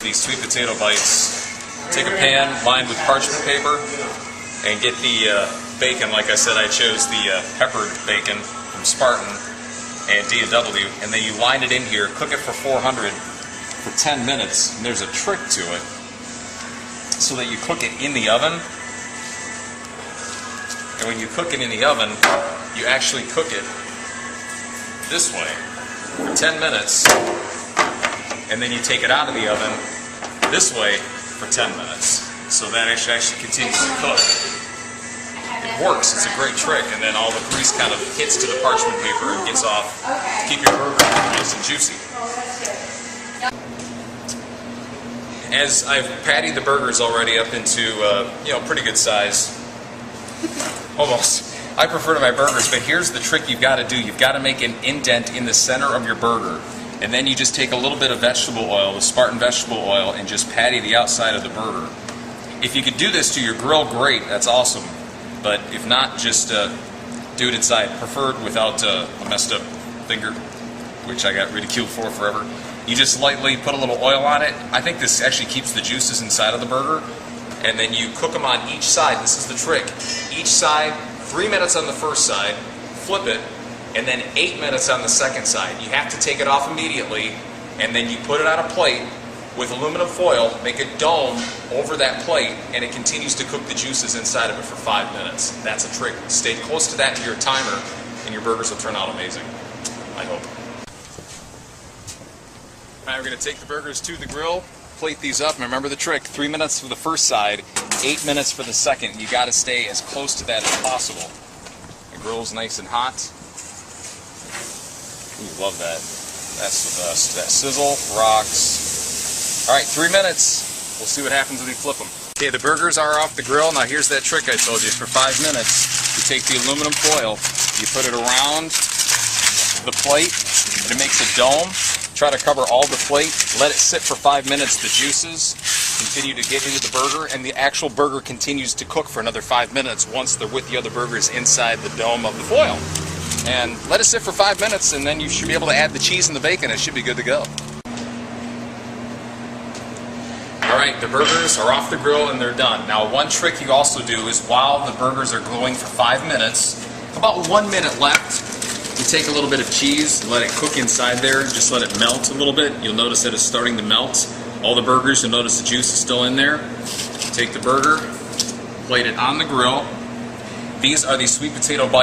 These sweet potato bites, take a pan lined with parchment paper and get the bacon. Like I said, I chose the peppered bacon from Spartan and D&W, and then you line it in here, cook it for 400 for 10 minutes, and there's a trick to it, so that you cook it in the oven. And when you cook it in the oven, you actually cook it this way for 10 minutes, and then you take it out of the oven this way for 10 minutes. So that actually continues to cook. It works, it's a great trick, and then all the grease kind of hits to the parchment paper and gets off to keep your burger nice and juicy. As I've patted the burgers already up into pretty good size, almost. I prefer to my burgers, but here's the trick you've got to do. You've got to make an indent in the center of your burger. And then you just take a little bit of vegetable oil, the Spartan vegetable oil, and just patty the outside of the burger. If you could do this to your grill, great, that's awesome. But if not, just do it inside. Preferred without a messed up finger, which I got ridiculed for forever. You just lightly put a little oil on it. I think this actually keeps the juices inside of the burger. And then you cook them on each side. This is the trick. Each side, 3 minutes on the first side, flip it, and then 8 minutes on the second side. You have to take it off immediately, and then you put it on a plate with aluminum foil, make a dome over that plate, and it continues to cook the juices inside of it for 5 minutes. That's a trick. Stay close to that to your timer, and your burgers will turn out amazing. I hope. All right, we're going to take the burgers to the grill, plate these up, and remember the trick, 3 minutes for the first side, 8 minutes for the second. You got to stay as close to that as possible. The grill's nice and hot. Ooh, love that. That's the best. That sizzle rocks. All right, 3 minutes. We'll see what happens when we flip them. Okay, the burgers are off the grill. Now here's that trick I told you. For 5 minutes, you take the aluminum foil, you put it around the plate, and it makes a dome. Try to cover all the plate. Let it sit for 5 minutes. The juices continue to get into the burger, and the actual burger continues to cook for another 5 minutes once they're with the other burgers inside the dome of the foil. And let it sit for 5 minutes, and then you should be able to add the cheese and the bacon. It should be good to go. Alright, the burgers are off the grill and they're done. Now, one trick you also do is while the burgers are going for 5 minutes, about 1 minute left, you take a little bit of cheese, let it cook inside there, just let it melt a little bit. You'll notice that it's starting to melt. All the burgers, you'll notice the juice is still in there. Take the burger, plate it on the grill. These are the sweet potato bites.